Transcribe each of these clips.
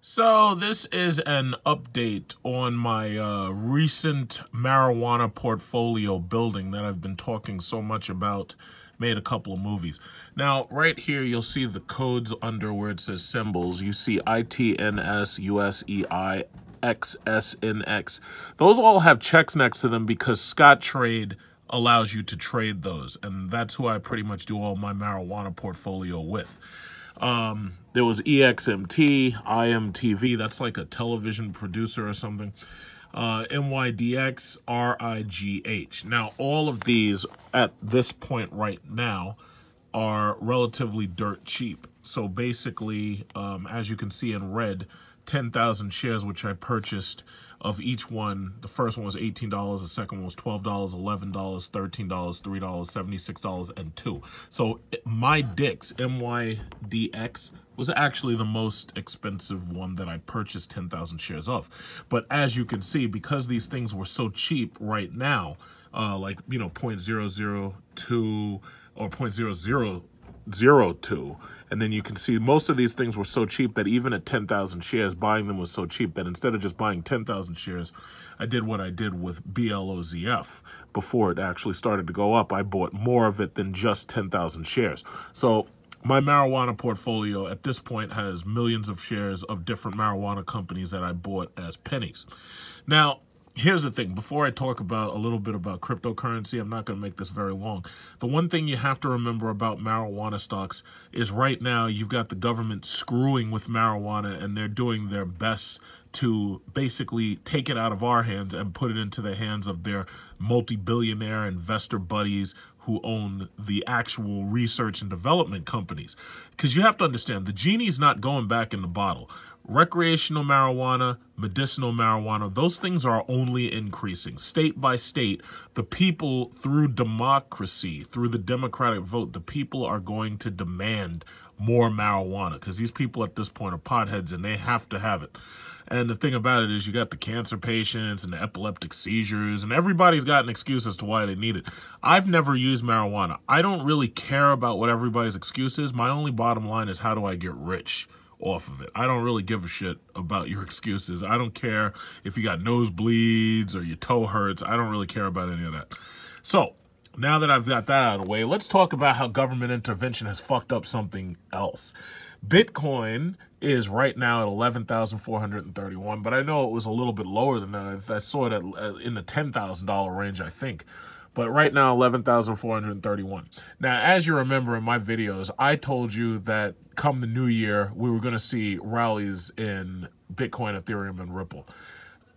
So this is an update on my recent marijuana portfolio building that I've been talking so much about. Made a couple of movies. Now, right here, you'll see the codes under where it says symbols. You see ITNS, USEI, XSNX. Those all have checks next to them because Scottrade allows you to trade those. And that's who I pretty much do all my marijuana portfolio with. There was EXMT, IMTV, that's like a television producer or something. MYDX, RIGH. Now, all of these at this point right now are relatively dirt cheap. So basically, as you can see in red, 10,000 shares, which I purchased of each one. The first one was $18, the second one was $12, $11, $13, $3, $76, and $2. So my DIX, MYDX, was actually the most expensive one that I purchased 10,000 shares of. But as you can see, because these things were so cheap right now, like, you know, 0.002 or 0.0002, and then you can see most of these things were so cheap that even at 10,000 shares, buying them was so cheap that instead of just buying 10,000 shares, I did what I did with BLOZF. Before it actually started to go up, I bought more of it than just 10,000 shares. So my marijuana portfolio at this point has millions of shares of different marijuana companies that I bought as pennies. Now, here's the thing. Before I talk about a little bit about cryptocurrency, I'm not going to make this very long. The one thing you have to remember about marijuana stocks is right now you've got the government screwing with marijuana, and they're doing their best to basically take it out of our hands and put it into the hands of their multi-billionaire investor buddies who own the actual research and development companies. Because you have to understand, the genie's not going back in the bottle. Recreational marijuana, medicinal marijuana, those things are only increasing. State by state, the people, through democracy, through the democratic vote, the people are going to demand more marijuana because these people at this point are potheads and they have to have it. And the thing about it is you got the cancer patients and the epileptic seizures, and everybody's got an excuse as to why they need it. I've never used marijuana. I don't really care about what everybody's excuse is. My only bottom line is, how do I get rich off of it? I don't really give a shit about your excuses. I don't care if you got nosebleeds or your toe hurts. I don't really care about any of that. So now that I've got that out of the way, let's talk about how government intervention has fucked up something else. Bitcoin is right now at 11,431, but I know it was a little bit lower than that. I saw it in the $10,000 range, I think. But right now, 11,431. Now, as you remember in my videos, I told you that come the new year, we were going to see rallies in Bitcoin, Ethereum, and Ripple.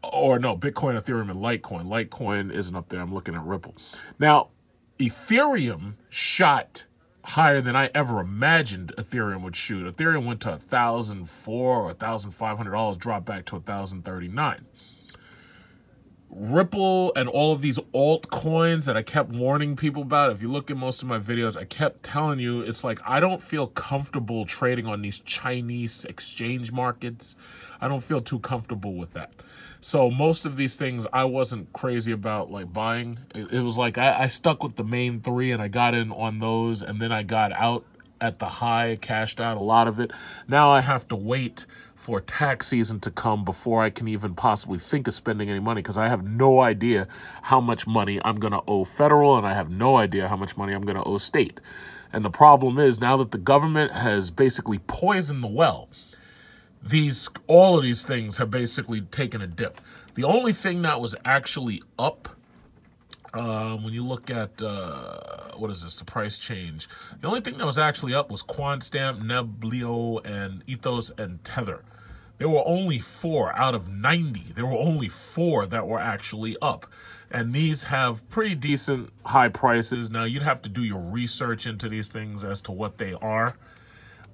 Or no, Bitcoin, Ethereum, and Litecoin. Litecoin isn't up there. I'm looking at Ripple. Now, Ethereum shot higher than I ever imagined Ethereum would shoot. Ethereum went to $1,004 or $1,500, dropped back to $1,039. Ripple and all of these altcoins that I kept warning people about, if you look at most of my videos, I kept telling you, it's like I don't feel comfortable trading on these Chinese exchange markets. I don't feel too comfortable with that. So most of these things I wasn't crazy about like buying. It was like I stuck with the main three and I got in on those, and then I got out at the high, cashed out a lot of it. Now I have to wait for tax season to come before I can even possibly think of spending any money, because I have no idea how much money I'm going to owe federal, and I have no idea how much money I'm going to owe state. And the problem is, now that the government has basically poisoned the well, all of these things have basically taken a dip. The only thing that was actually up, when you look at, what is this, the price change, the only thing that was actually up was QuantStamp, Neblio, and Ethos, and Tether. There were only 4 out of 90. There were only 4 that were actually up. And these have pretty decent high prices. Now, you'd have to do your research into these things as to what they are.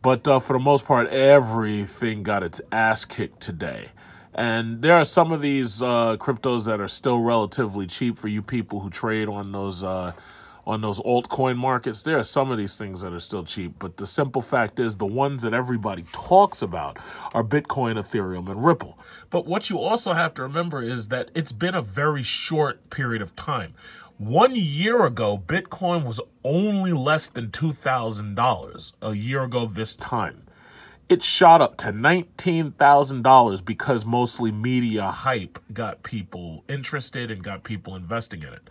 But for the most part, everything got its ass kicked today. And there are some of these cryptos that are still relatively cheap for you people who trade on those altcoin markets. There are some of these things that are still cheap. But the simple fact is, the ones that everybody talks about are Bitcoin, Ethereum, and Ripple. But what you also have to remember is that it's been a very short period of time. 1 year ago, Bitcoin was only less than $2,000 a year ago this time. it shot up to $19,000 because mostly media hype got people interested and got people investing in it.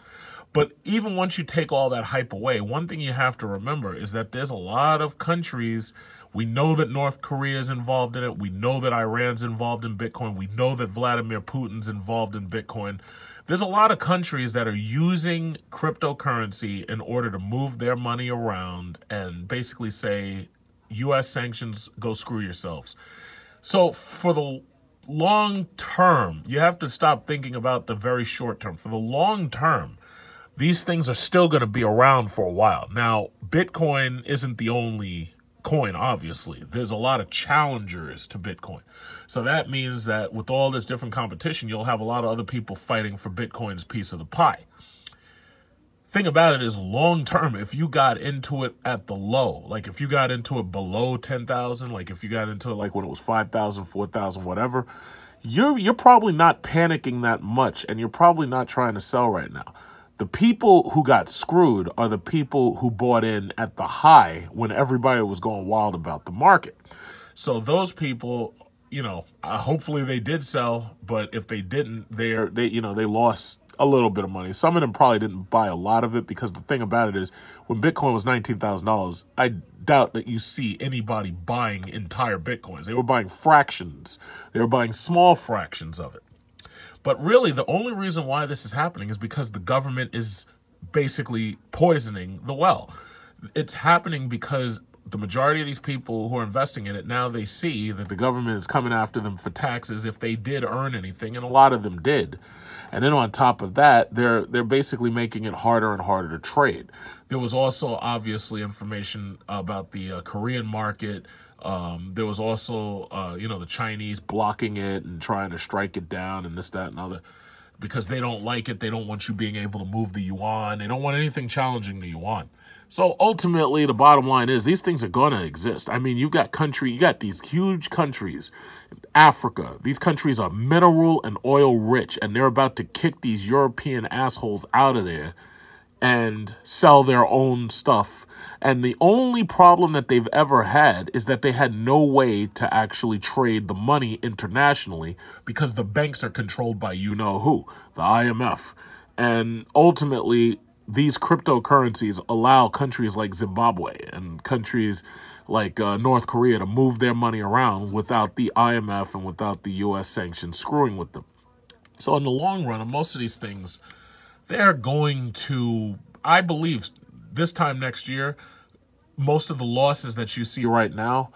But even once you take all that hype away, one thing you have to remember is that there's a lot of countries. We know that North Korea is involved in it. We know that Iran's involved in Bitcoin. We know that Vladimir Putin's involved in Bitcoin. There's a lot of countries that are using cryptocurrency in order to move their money around and basically say, U.S. sanctions, go screw yourselves. So for the long term, you have to stop thinking about the very short term. For the long term, these things are still going to be around for a while. Now, Bitcoin isn't the only coin, obviously. There's a lot of challengers to Bitcoin. So that means that with all this different competition, you'll have a lot of other people fighting for Bitcoin's piece of the pie. Thing about it is, long term, if you got into it at the low, like if you got into it below 10,000, like if you got into it like when it was 5,000, 4,000, whatever, you're probably not panicking that much, and you're probably not trying to sell right now. The people who got screwed are the people who bought in at the high when everybody was going wild about the market. So those people, you know, hopefully they did sell, but if they didn't, they lost a little bit of money. Some of them probably didn't buy a lot of it, because the thing about it is, when Bitcoin was $19,000, I doubt that you see anybody buying entire Bitcoins. They were buying fractions. They were buying small fractions of it. But really, the only reason why this is happening is because the government is basically poisoning the well. It's happening because the majority of these people who are investing in it, now they see that the government is coming after them for taxes if they did earn anything, and a lot of them did. And then on top of that, they're basically making it harder and harder to trade. There was also obviously information about the Korean market. There was also, the Chinese blocking it and trying to strike it down and this, that, and other, because they don't like it. They don't want you being able to move the yuan. They don't want anything challenging the yuan. So ultimately, the bottom line is these things are going to exist. I mean, you got these huge countries, Africa. These countries are mineral and oil rich, and they're about to kick these European assholes out of there and sell their own stuff. And the only problem that they've ever had is that they had no way to actually trade the money internationally, because the banks are controlled by you-know-who, the IMF. And ultimately, these cryptocurrencies allow countries like Zimbabwe and countries like North Korea to move their money around without the IMF and without the U.S. sanctions screwing with them. So in the long run, on most of these things, they're going to, I believe, this time next year, most of the losses that you see right now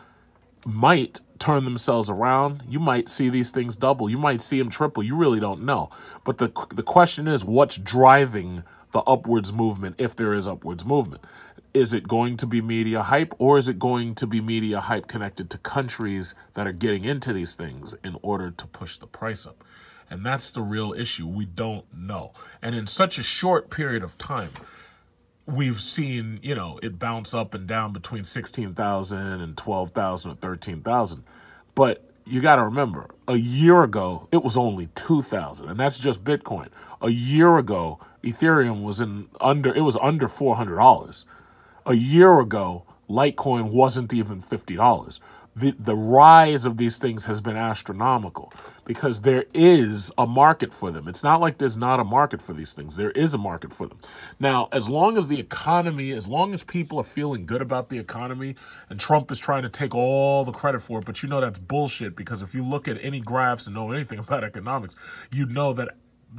might turn themselves around. You might see these things double. You might see them triple. You really don't know. But the question is, what's driving the upwards movement, if there is upwards movement? Is it going to be media hype, or is it going to be media hype connected to countries that are getting into these things in order to push the price up? And that's the real issue. We don't know. And in such a short period of time, we've seen, it bounce up and down between 16,000 and 12,000 or 13,000. But you got to remember, a year ago, it was only 2,000, and that's just Bitcoin. A year ago, Ethereum was under $400. A year ago, Litecoin wasn't even $50. The rise of these things has been astronomical, because there is a market for them. It's not like there's not a market for these things. There is a market for them. Now, as long as people are feeling good about the economy, and Trump is trying to take all the credit for it, but that's bullshit, because if you look at any graphs and know anything about economics, you know that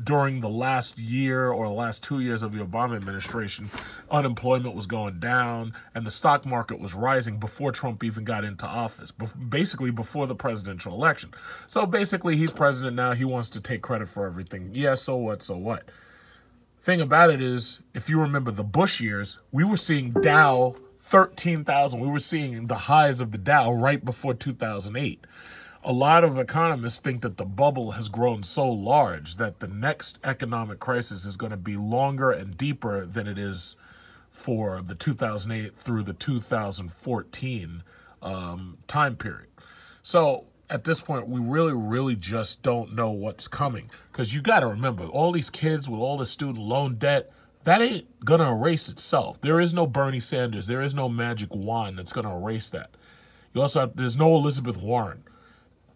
during the last year or the last 2 years of the Obama administration, unemployment was going down and the stock market was rising before Trump even got into office, basically before the presidential election. So basically, he's president now. He wants to take credit for everything. Yeah, so what, so what? Thing about it is, if you remember the Bush years, we were seeing Dow 13,000. We were seeing the highs of the Dow right before 2008. A lot of economists think that the bubble has grown so large that the next economic crisis is going to be longer and deeper than it is for the 2008 through the 2014 time period. So at this point, we really, really just don't know what's coming, because you got to remember, all these kids with all the student loan debt, that ain't going to erase itself. There is no Bernie Sanders. There is no magic wand that's going to erase that. You also have, there's no Elizabeth Warren.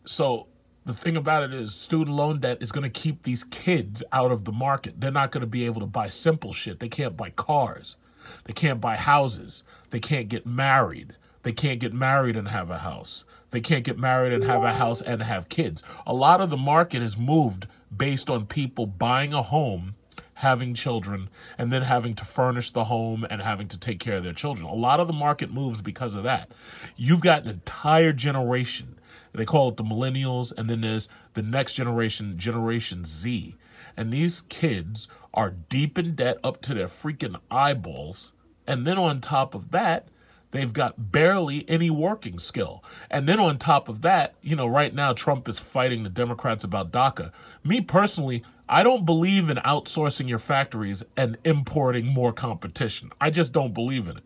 So the thing about it is student loan debt is going to keep these kids out of the market. They're not going to be able to buy simple shit. They can't buy cars. They can't buy houses. They can't get married. They can't get married and have a house. They can't get married and have a house and have kids. A lot of the market has moved based on people buying a home, having children, and then having to furnish the home and having to take care of their children. A lot of the market moves because of that. You've got an entire generation. They call it the millennials, and then there's the next generation, Generation Z. And these kids are deep in debt up to their freaking eyeballs. And then on top of that, they've got barely any working skill. And then on top of that, you know, right now Trump is fighting the Democrats about DACA. Me personally, I don't believe in outsourcing your factories and importing more competition. I just don't believe in it.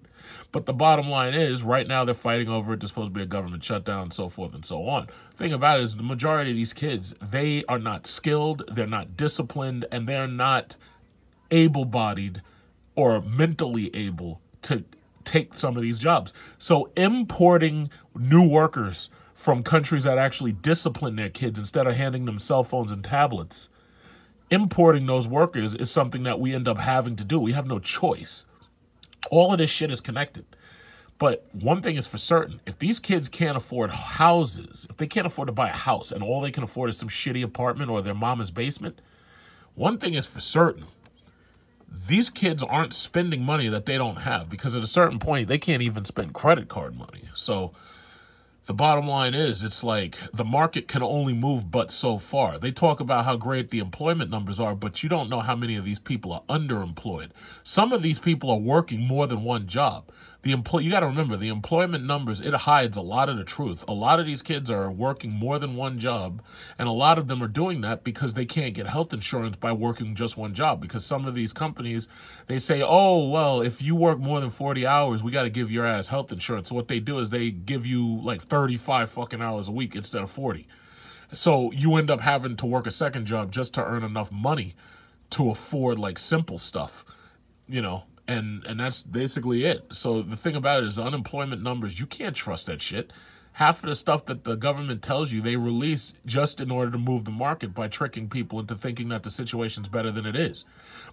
But the bottom line is, right now they're fighting over it. There's supposed to be a government shutdown and so forth and so on. The thing about it is the majority of these kids, they are not skilled, they're not disciplined, and they're not able-bodied or mentally able to take some of these jobs. So importing new workers from countries that actually discipline their kids instead of handing them cell phones and tablets, importing those workers is something that we end up having to do. We have no choice. All of this shit is connected. But one thing is for certain, if these kids can't afford houses, if they can't afford to buy a house and all they can afford is some shitty apartment or their mama's basement, one thing is for certain, these kids aren't spending money that they don't have, because at a certain point, they can't even spend credit card money. So the bottom line is, it's like the market can only move but so far. They talk about how great the employment numbers are, but you don't know how many of these people are underemployed. Some of these people are working more than one job. You got to remember, the employment numbers, it hides a lot of the truth. A lot of these kids are working more than one job, and a lot of them are doing that because they can't get health insurance by working just one job, because some of these companies, they say, oh, well, if you work more than 40 hours, we got to give your ass health insurance. So what they do is they give you like 35 fucking hours a week instead of 40. So you end up having to work a second job just to earn enough money to afford like simple stuff, you know. And that's basically it. So the thing about it is the unemployment numbers, you can't trust that shit. Half of the stuff that the government tells you, they release just in order to move the market by tricking people into thinking that the situation's better than it is.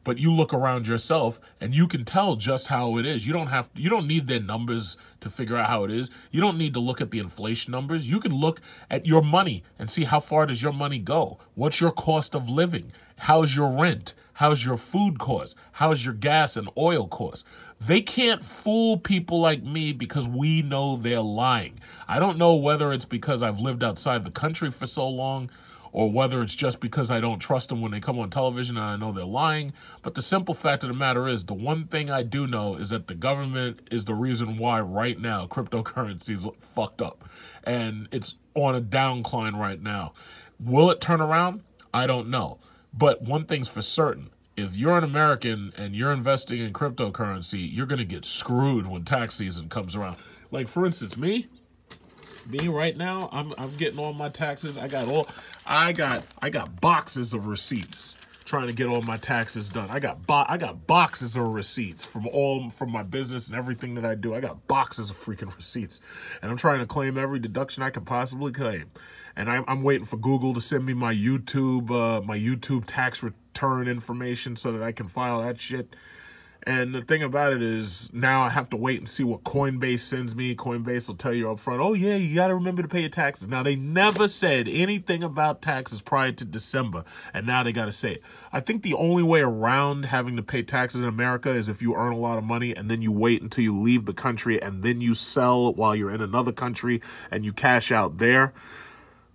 But you look around yourself and you can tell just how it is. You don't need their numbers to figure out how it is. You don't need to look at the inflation numbers. You can look at your money and see how far does your money go. What's your cost of living? How's your rent? How's your food cost? How's your gas and oil cost? They can't fool people like me because we know they're lying. I don't know whether it's because I've lived outside the country for so long or whether it's just because I don't trust them when they come on television and I know they're lying. But the simple fact of the matter is, the one thing I do know is that the government is the reason why right now cryptocurrency is fucked up. And it's on a downcline right now. Will it turn around? I don't know. But one thing's for certain, if you're an American and you're investing in cryptocurrency, you're going to get screwed when tax season comes around. Like, for instance, me right now, I'm getting all my taxes. I got boxes of receipts trying to get all my taxes done. I got boxes of receipts from my business and everything that I do. I got boxes of freaking receipts, and I'm trying to claim every deduction I can possibly claim. And I'm waiting for Google to send me my YouTube tax return information so that I can file that shit. And the thing about it is, now I have to wait and see what Coinbase sends me. Coinbase will tell you up front, oh yeah, you got to remember to pay your taxes. Now, they never said anything about taxes prior to December, and now they got to say it. I think the only way around having to pay taxes in America is if you earn a lot of money and then you wait until you leave the country and then you sell while you're in another country and you cash out there.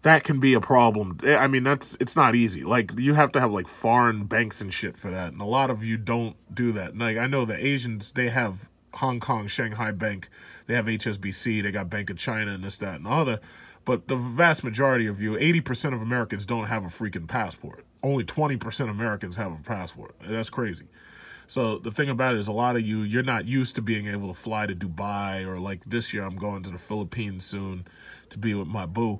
That can be a problem. I mean, it's not easy. Like, you have to have like foreign banks and shit for that. And a lot of you don't do that. Like, I know the Asians, they have Hong Kong, Shanghai Bank. They have HSBC. They got Bank of China and this, that, and the other. But the vast majority of you, 80% of Americans don't have a freaking passport. Only 20% of Americans have a passport. That's crazy. So the thing about it is, a lot of you, you're not used to being able to fly to Dubai, or like this year I'm going to the Philippines soon to be with my boo.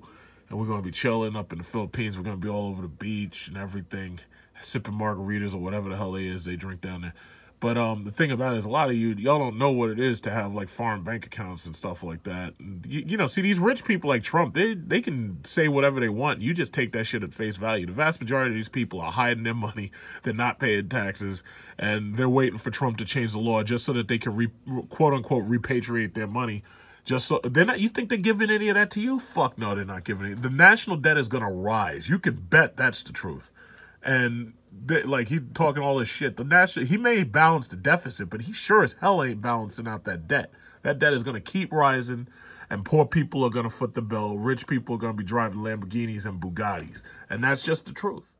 And we're going to be chilling up in the Philippines. We're going to be all over the beach and everything, sipping margaritas or whatever the hell they drink down there. But the thing about it is a lot of y'all don't know what it is to have like foreign bank accounts and stuff like that. And you know, see, these rich people like Trump, they can say whatever they want. You just take that shit at face value. The vast majority of these people are hiding their money. They're not paying taxes, and they're waiting for Trump to change the law just so that they can quote unquote repatriate their money. Just so they're not. You think they're giving any of that to you? Fuck no, they're not giving it. The national debt is gonna rise. You can bet that's the truth. And like he's talking all this shit. He may balance the deficit, but he sure as hell ain't balancing out that debt. That debt is going to keep rising, and poor people are going to foot the bill. Rich people are going to be driving Lamborghinis and Bugattis, and that's just the truth.